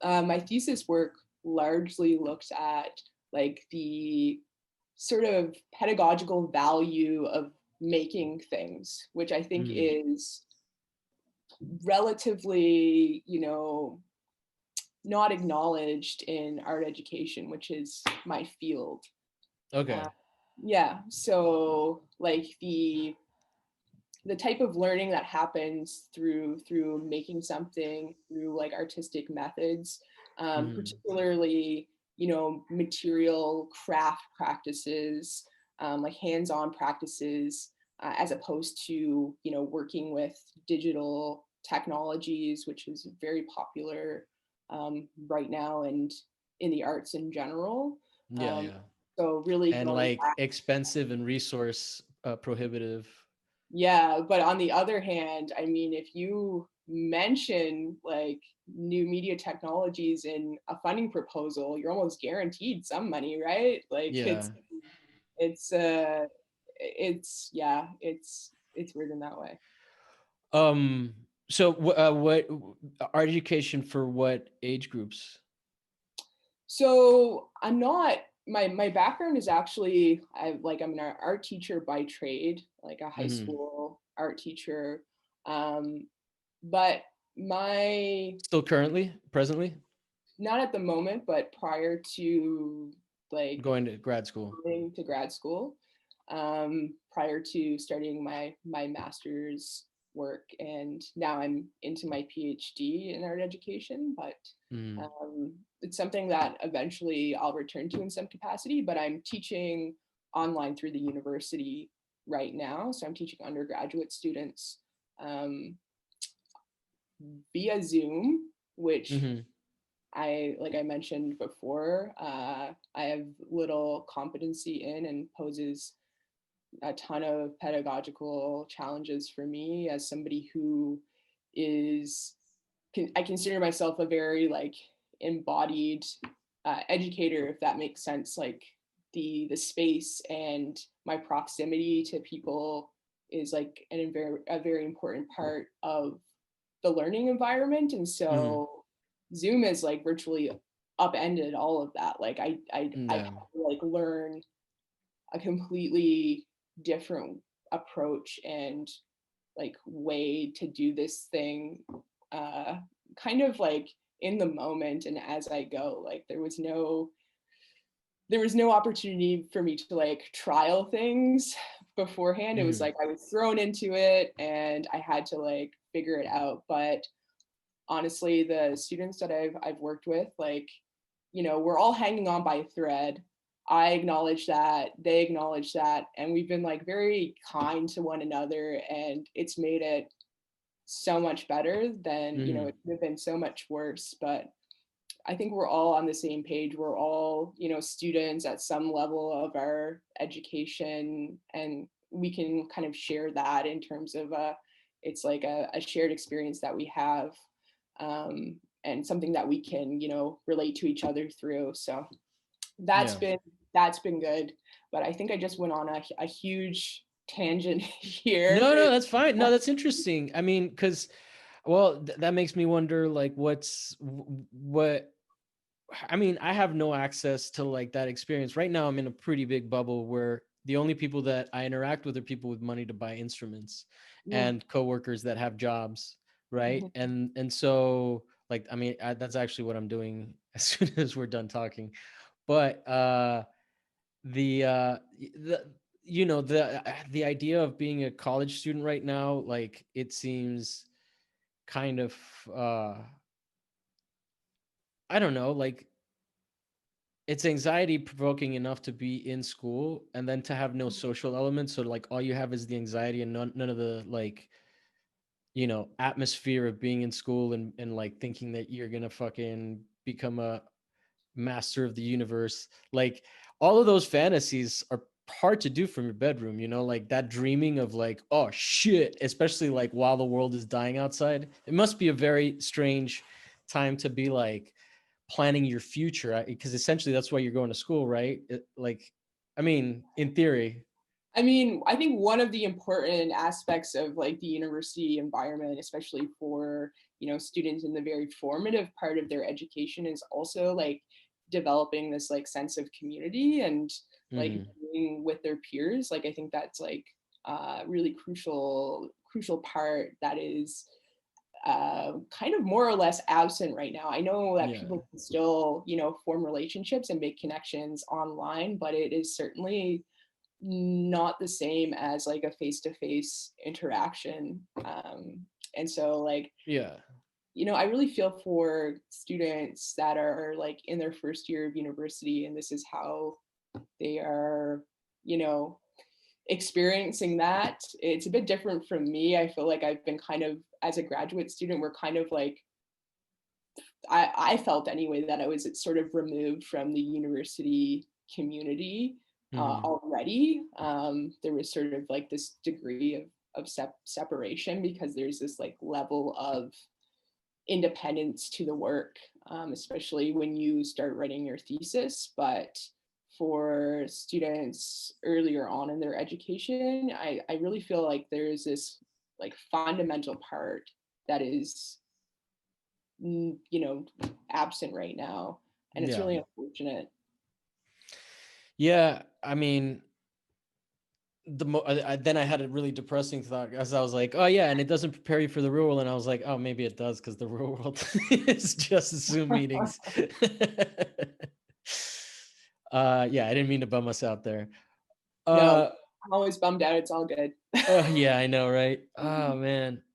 My thesis work largely looked at like the sort of pedagogical value of making things, which I think Mm. is relatively, not acknowledged in art education, which is my field. Uh, Okay. yeah, so like the type of learning that happens through making something through like artistic methods, Mm. particularly material craft practices, like hands-on practices, as opposed to working with digital technologies, which is very popular right now and in the arts in general. Yeah, um, yeah. so really And going like back. expensive and resource prohibitive. Yeah, but on the other hand, I mean, if you mention like new media technologies in a funding proposal, you're almost guaranteed some money, right? Like Yeah. it's yeah, it's weird in that way. Um. So, what art education for what age groups? So I'm not my background is actually I'm an art teacher by trade, like a high Hmm. school art teacher. Um, but my Still currently, presently, not at the moment, but prior to like going to grad school. going to grad school, prior to starting my master's work, and now I'm into my PhD in art education. But Mm. it's something that eventually I'll return to in some capacity. But I'm teaching online through the university right now, so I'm teaching undergraduate students um, via Zoom, which Hmm. like I mentioned before, I have little competency in and poses a ton of pedagogical challenges for me as somebody who is, I consider myself a very like embodied educator, if that makes sense. Like the space and my proximity to people is like a very important part of the learning environment. And Hmm. so Zoom is like virtually upended all of that. Like I had Yeah. to like learn a completely different approach and like way to do this thing, uh kind of like in the moment and as I go. Like there was no opportunity for me to like trial things beforehand. It was Hmm. like I was thrown into it and I had to like figure it out. But honestly, the students that I've worked with, like, we're all hanging on by a thread. I acknowledge that, they acknowledge that, and we've been like very kind to one another, and it's made it so much better than, Hmm. it could have been so much worse. But I think we're all on the same page. We're all, students at some level of our education, and we can kind of share that in terms of it's like a shared experience that we have, and something that we can, relate to each other through. So that's Yeah. been that's been good. But I think I just went on a huge tangent here. No, no, that's fine. No, that's interesting. I mean, because well, that makes me wonder, like, what. I mean, I have no access to like that experience right now. I'm in a pretty big bubble where the only people that I interact with are people with money to buy instruments Yeah. and coworkers that have jobs, right? Mhm. And so like, I mean, that's actually what I'm doing as soon as we're done talking. But the the idea of being a college student right now, like it seems kind of uh I don't know, like it's anxiety provoking enough to be in school and then to have no social elements. So like all you have is the anxiety and none of the like, atmosphere of being in school and like thinking that you're gonna fucking become a master of the universe. Like all of those fantasies are hard to do from your bedroom, like that dreaming of like, oh shit, especially like while the world is dying outside. It must be a very strange time to be like planning your future because essentially that's why you're going to school, right? Like, I mean, in theory. I mean, I think one of the important aspects of like the university environment, especially for, students in the very formative part of their education, is also like developing this like sense of community and like Hmm. being with their peers. Like I think that's like really crucial part that is kind of more or less absent right now. I know that Yeah. people can still, form relationships and make connections online, but it is certainly not the same as like a face-to-face interaction. And so like, Yeah. I really feel for students that are like in their first year of university and this is how they are, you know, experiencing that. It's a bit different from me. I feel like I've been kind of, as a graduate student, we're kind of like, I felt anyway that I was sort of removed from the university community Hmm. already. There was sort of like this degree of separation because there's this like level of independence to the work, especially when you start writing your thesis. But for students earlier on in their education, I really feel like there's this like fundamental part that is you know absent right now, and it's Yeah. really unfortunate. Yeah. I mean, then I had a really depressing thought as I was like, oh yeah, and it doesn't prepare you for the real world. And I was like, oh, maybe it does because the real world is just Zoom meetings. Yeah, I didn't mean to bum us out there. No, Uh, I'm always bummed out. It's all good. yeah, I know, right? Oh man.